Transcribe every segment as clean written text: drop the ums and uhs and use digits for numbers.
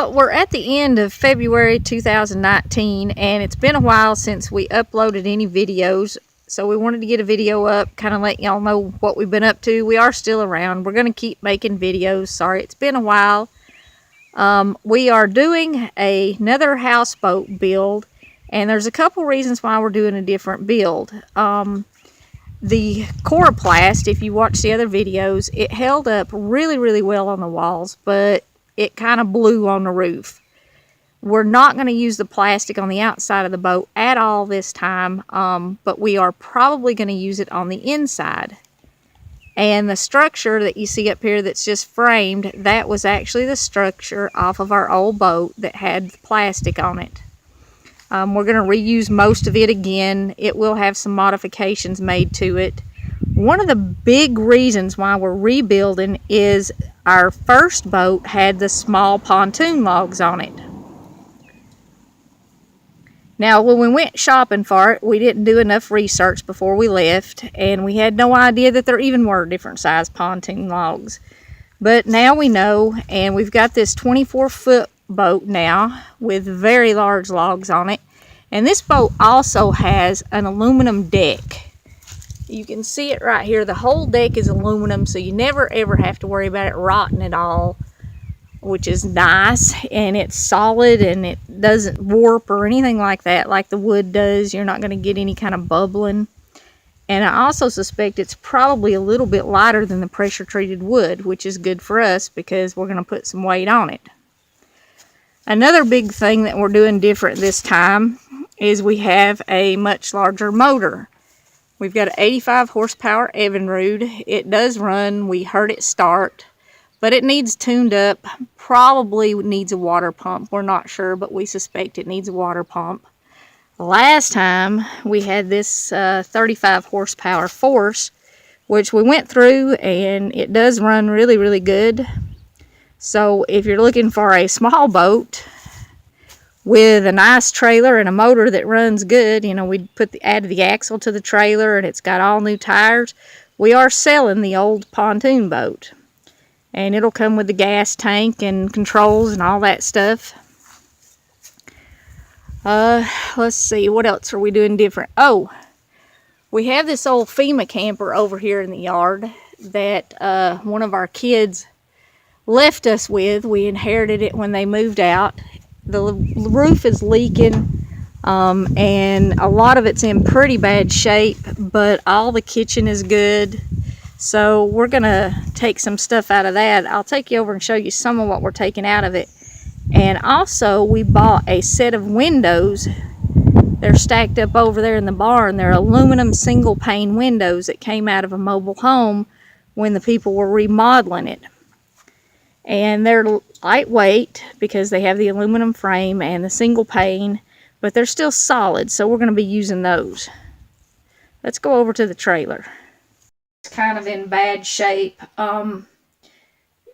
Well, we're at the end of February 2019, and it's been a while since we uploaded any videos, so we wanted to get a video up, kind of let y'all know what we've been up to. We are still around. We're going to keep making videos. Sorry, it's been a while. We are doing another houseboat build, and there's a couple reasons why we're doing a different build. The Coroplast, if you watch the other videos, it held up really, really well on the walls, but it kind of blew on the roof. We're not going to use the plastic on the outside of the boat at all this time, but we are probably going to use it on the inside. And the structure that you see up here that's just framed, that was actually the structure off of our old boat that had plastic on it. We're going to reuse most of it again. It will have some modifications made to it. One of the big reasons why we're rebuilding is our first boat had the small pontoon logs on it. Now, when we went shopping for it, we didn't do enough research before we left, and we had no idea that there even were different size pontoon logs. But now we know, and we've got this 24-foot boat now with very large logs on it. And this boat also has an aluminum deck. You can see it right here. The whole deck is aluminum, so you never ever have to worry about it rotting at all, which is nice. And it's solid, and it doesn't warp or anything like that like the wood does. You're not going to get any kind of bubbling. And I also suspect it's probably a little bit lighter than the pressure treated wood, which is good for us because we're going to put some weight on it. Another big thing that we're doing different this time is we have a much larger motor. We've got an 85 horsepower Evinrude. It does run. We heard it start, but it needs tuned up. Probably needs a water pump. We're not sure, but we suspect it needs a water pump. Last time we had this 35 horsepower Force, which we went through, and it does run really, really good. So if you're looking for a small boat with a nice trailer and a motor that runs good, you know, we add the axle to the trailer and it's got all new tires. We are selling the old pontoon boat, and it'll come with the gas tank and controls and all that stuff. Let's see, what else are we doing different? Oh, we have this old FEMA camper over here in the yard that one of our kids left us with. We inherited it when they moved out. The roof is leaking, and a lot of it's in pretty bad shape, but all the kitchen is good. So we're gonna take some stuff out of that. I'll take you over and show you some of what we're taking out of it. And also we bought a set of windows. They're stacked up over there in the barn. They're aluminum single pane windows that came out of a mobile home when the people were remodeling it. And they're lightweight because they have the aluminum frame and the single pane, but they're still solid, so we're going to be using those. Let's go over to the trailer. It's kind of in bad shape.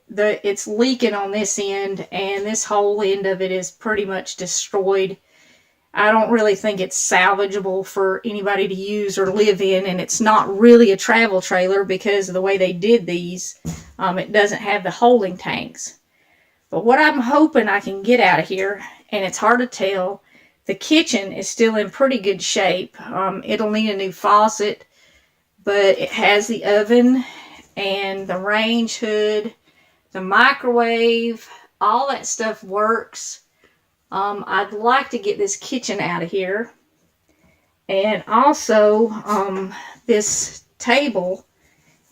It's leaking on this end, and this whole end of it is pretty much destroyed. I don't really think it's salvageable for anybody to use or live in, and it's not really a travel trailer because of the way they did these. It doesn't have the holding tanks. But what I'm hoping I can get out of here, and it's hard to tell, the kitchen is still in pretty good shape. It'll need a new faucet, but it has the oven and the range hood, the microwave, all that stuff works. I'd like to get this kitchen out of here. And also, this table,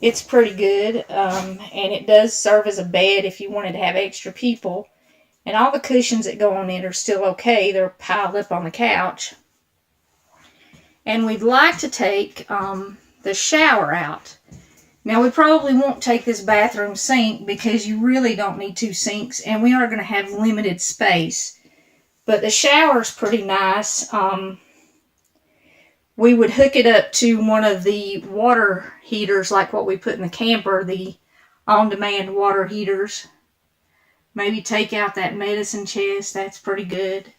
it's pretty good, and it does serve as a bed if you wanted to have extra people. And all the cushions that go on it are still okay. They're piled up on the couch. And we'd like to take the shower out. Now, we probably won't take this bathroom sink because you really don't need two sinks, and we are going to have limited space. But the shower's pretty nice. We would hook it up to one of the water heaters like what we put in the camper, the on-demand water heaters. Maybe take out that medicine chest. That's pretty good.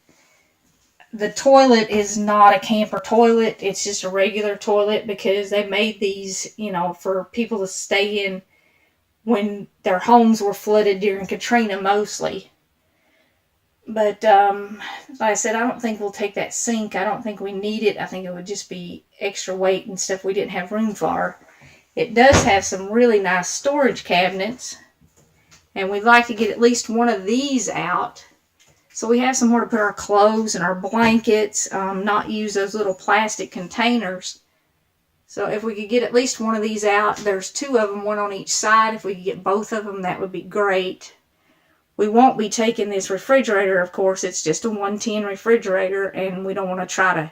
The toilet is not a camper toilet. It's just a regular toilet because they made these, you know, for people to stay in when their homes were flooded during Katrina mostly. But like I said, I don't think we'll take that sink. I don't think we need it. I think it would just be extra weight and stuff we didn't have room for. It does have some really nice storage cabinets, and we'd like to get at least one of these out. So we have somewhere to put our clothes and our blankets, not use those little plastic containers. So if we could get at least one of these out, there's two of them, one on each side. If we could get both of them, that would be great. We won't be taking this refrigerator, of course. It's just a 110 refrigerator, and we don't want to try to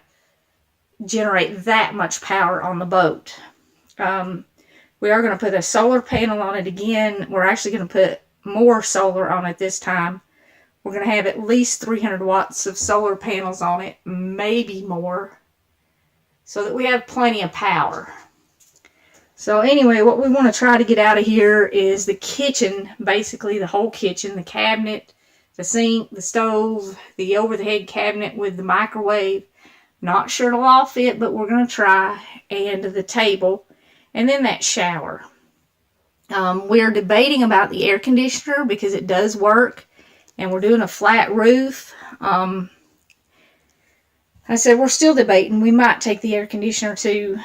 generate that much power on the boat. We are going to put a solar panel on it again. We're actually going to put more solar on it this time. We're going to have at least 300 watts of solar panels on it, maybe more, so that we have plenty of power. So anyway, what we want to try to get out of here is the kitchen, basically the whole kitchen, the cabinet, the sink, the stove, the over-the-head cabinet with the microwave. Not sure it'll all fit, but we're going to try. And the table, and then that shower. We're debating about the air conditioner because it does work, and we're doing a flat roof. I said we're still debating. We might take the air conditioner too.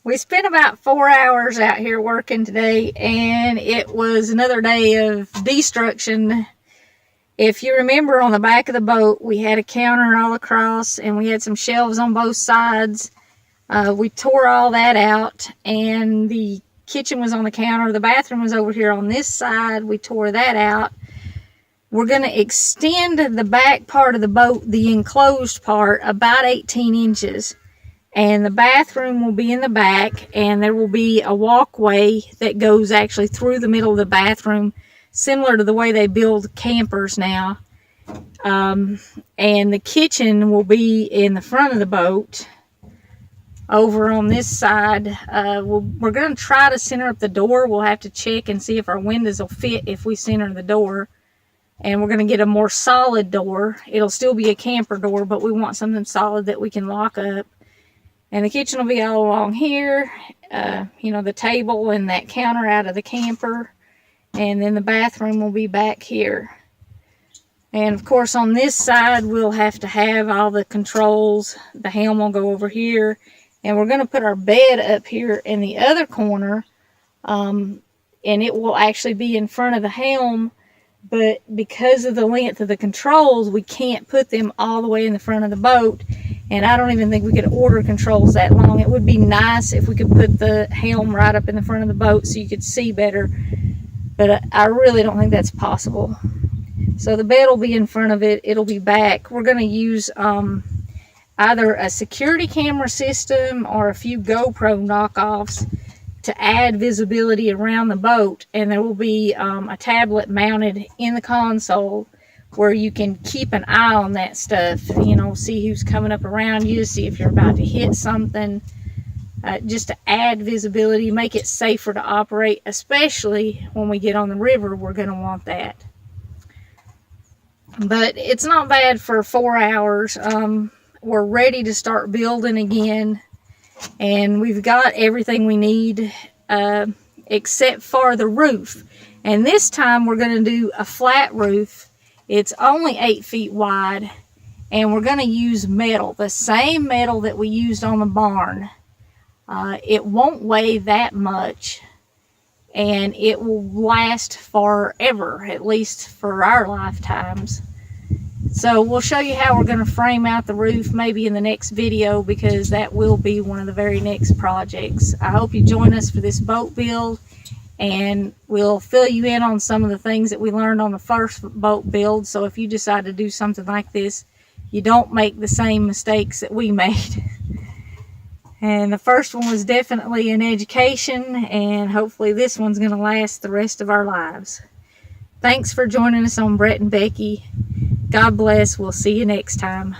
We spent about 4 hours out here working today, and it was another day of destruction. If you remember, on the back of the boat, we had a counter all across, and we had some shelves on both sides. We tore all that out, and the kitchen was on the counter. The bathroom was over here on this side. We tore that out. We're going to extend the back part of the boat, the enclosed part, about 18 inches. And the bathroom will be in the back, and there will be a walkway that goes actually through the middle of the bathroom, similar to the way they build campers now. And the kitchen will be in the front of the boat over on this side. We're going to try to center up the door. We'll have to check and see if our windows will fit if we center the door. And we're going to get a more solid door. It'll still be a camper door, but we want something solid that we can lock up. And the kitchen will be all along here. The table and that counter out of the camper. And then the bathroom will be back here. And of course on this side we'll have to have all the controls. The helm will go over here. And we're going to put our bed up here in the other corner. And it will actually be in front of the helm. But because of the length of the controls, we can't put them all the way in the front of the boat. And I don't even think we could order controls that long. It would be nice if we could put the helm right up in the front of the boat so you could see better. But I really don't think that's possible. So the bed will be in front of it. It'll be back. We're going to use either a security camera system or a few GoPro knockoffs to add visibility around the boat. And there will be a tablet mounted in the console where you can keep an eye on that stuff, see who's coming up around you, see if you're about to hit something, just to add visibility, make it safer to operate, especially when we get on the river. We're going to want that. But it's not bad for 4 hours. We're ready to start building again, and we've got everything we need except for the roof. And this time we're going to do a flat roof. It's only 8 feet wide, and we're going to use metal, the same metal that we used on the barn. It won't weigh that much, and it will last forever, at least for our lifetimes. So we'll show you how we're going to frame out the roof maybe in the next video, because that will be one of the very next projects. I hope you join us for this boat build, and we'll fill you in on some of the things that we learned on the first boat build. So if you decide to do something like this, you don't make the same mistakes that we made. And the first one was definitely an education, and hopefully this one's going to last the rest of our lives. Thanks for joining us on Brett and Becky. God bless. We'll see you next time.